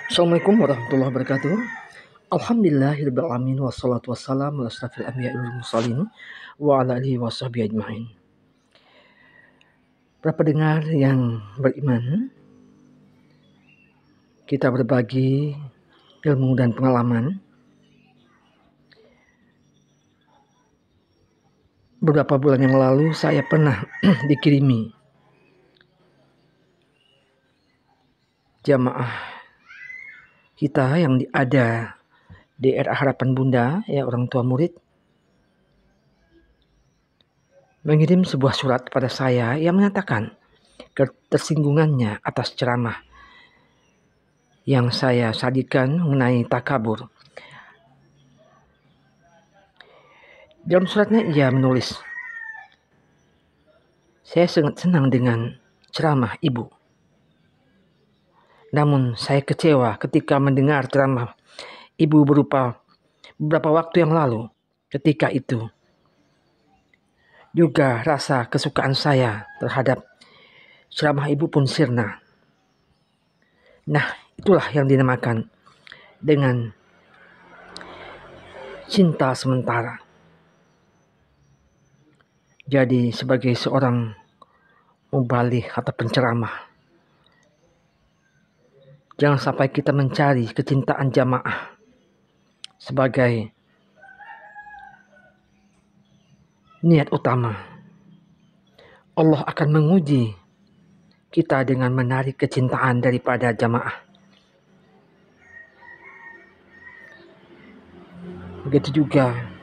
Assalamualaikum warahmatullahi wabarakatuh. Alhamdulillahirabbil alamin wassalatu wassalamu ala asyrafil anbiya'i wal mursalin wa ala alihi washabihi ajmain. Para pendengar yang beriman, kita berbagi ilmu dan pengalaman. Beberapa bulan yang lalu saya pernah dikirimi jamaah kita yang ada di RA Harapan Bunda, ya, orang tua murid, mengirim sebuah surat kepada saya yang menyatakan ketersinggungannya atas ceramah yang saya sajikan mengenai takabur. Dalam suratnya ia menulis, "Saya sangat senang dengan ceramah ibu. Namun saya kecewa ketika mendengar ceramah ibu berupa beberapa waktu yang lalu. Ketika itu juga rasa kesukaan saya terhadap ceramah ibu pun sirna. Nah, itulah yang dinamakan dengan cinta sementara." Jadi sebagai seorang mubaligh atau penceramah, jangan sampai kita mencari kecintaan jamaah sebagai niat utama. Allah akan menguji kita dengan menarik kecintaan daripada jamaah. Begitu juga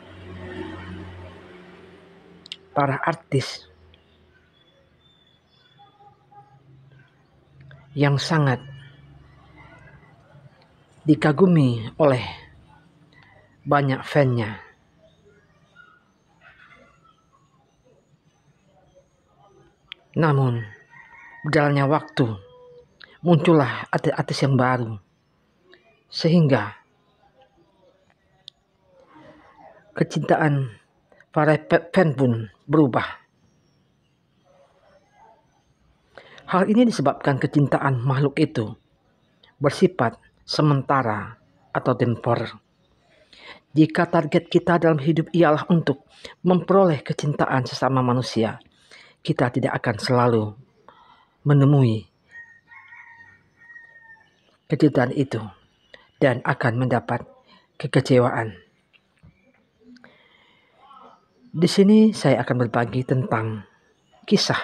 para artis yang sangat dikagumi oleh banyak fansnya. Namun berjalannya waktu, muncullah artis-artis yang baru, sehingga kecintaan para fans pun berubah. Hal ini disebabkan kecintaan makhluk itu bersifat sementara atau temporer. Jika target kita dalam hidup ialah untuk memperoleh kecintaan sesama manusia, kita tidak akan selalu menemui kecintaan itu dan akan mendapat kekecewaan. Di sini saya akan berbagi tentang kisah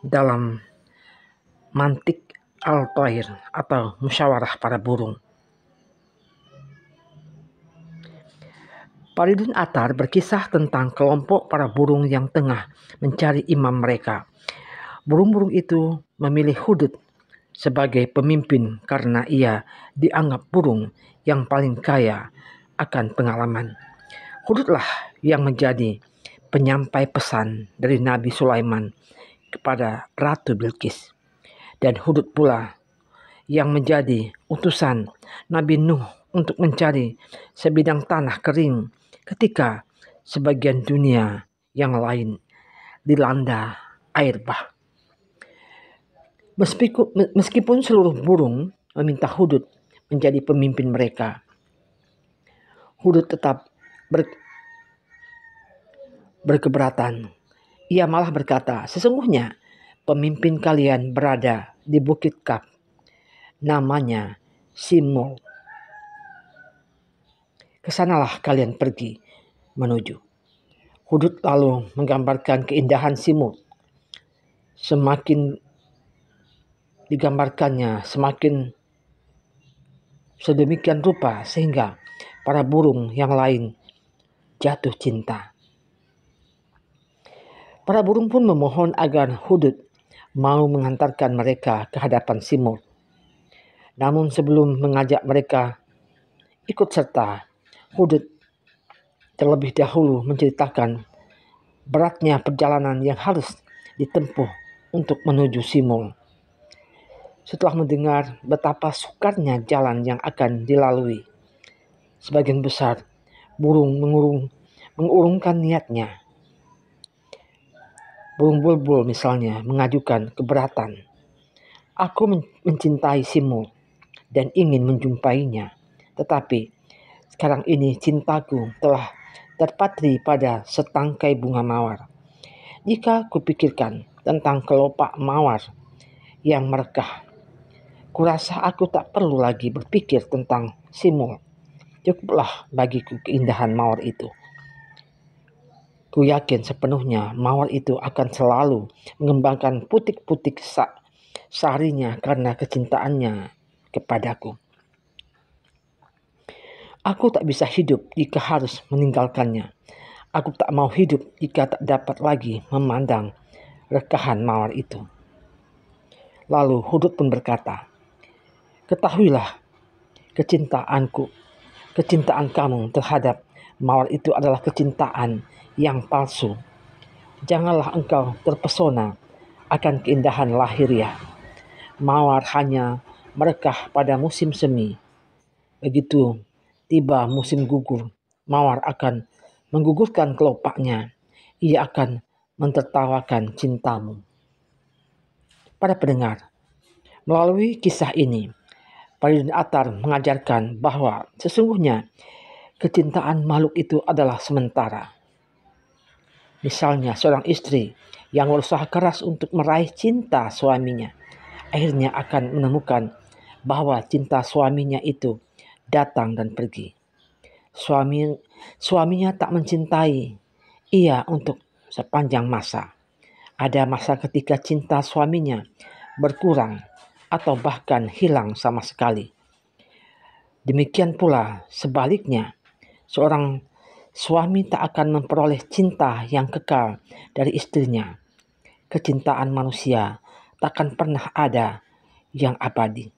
dalam mantik al-thair atau musyawarah para burung. Faridun Attar berkisah tentang kelompok para burung yang tengah mencari imam mereka. Burung-burung itu memilih Hudud sebagai pemimpin karena ia dianggap burung yang paling kaya akan pengalaman. Hududlah yang menjadi penyampai pesan dari Nabi Sulaiman kepada Ratu Bilqis, dan Hudud pula yang menjadi utusan Nabi Nuh untuk mencari sebidang tanah kering ketika sebagian dunia yang lain dilanda air bah. Meskipun seluruh burung meminta Hudud menjadi pemimpin mereka, Hudud tetap berkeberatan. Ia malah berkata, "Sesungguhnya pemimpin kalian berada di Bukit Kaf, namanya Simul. Kesanalah kalian pergi menuju." Hudud lalu menggambarkan keindahan Simul. Semakin digambarkannya, semakin sedemikian rupa sehingga para burung yang lain jatuh cinta. Para burung pun memohon agar Hudud mau mengantarkan mereka ke hadapan Simul. Namun sebelum mengajak mereka ikut serta, Hudud terlebih dahulu menceritakan beratnya perjalanan yang harus ditempuh untuk menuju Simul. Setelah mendengar betapa sukarnya jalan yang akan dilalui, sebagian besar burung mengurungkan niatnya. Burung bulbul misalnya mengajukan keberatan. Aku mencintai Simul dan ingin menjumpainya, tetapi sekarang ini cintaku telah terpatri pada setangkai bunga mawar. Jika kupikirkan tentang kelopak mawar yang merekah, kurasa aku tak perlu lagi berpikir tentang Simul. Cukuplah bagiku keindahan mawar itu. Ku yakin sepenuhnya mawar itu akan selalu mengembangkan putik-putik sarinya karena kecintaannya kepadaku. Aku tak bisa hidup jika harus meninggalkannya. Aku tak mau hidup jika tak dapat lagi memandang rekahan mawar itu. Lalu Hudud pun berkata, ketahuilah kecintaan kamu terhadap mawar itu adalah kecintaan yang palsu. Janganlah engkau terpesona akan keindahan lahiriah. Mawar hanya merekah pada musim semi. Begitu tiba musim gugur, mawar akan menggugurkan kelopaknya. Ia akan mentertawakan cintamu. Para pendengar, melalui kisah ini, Paridin Atar mengajarkan bahwa sesungguhnya kecintaan makhluk itu adalah sementara. Misalnya seorang istri yang berusaha keras untuk meraih cinta suaminya, akhirnya akan menemukan bahwa cinta suaminya itu datang dan pergi. Suaminya tak mencintai ia untuk sepanjang masa. Ada masa ketika cinta suaminya berkurang atau bahkan hilang sama sekali. Demikian pula sebaliknya, seorang suami tak akan memperoleh cinta yang kekal dari istrinya. Kecintaan manusia tak akan pernah ada yang abadi.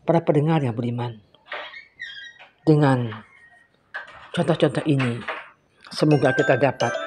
Para pendengar yang beriman, dengan contoh-contoh ini, semoga kita dapat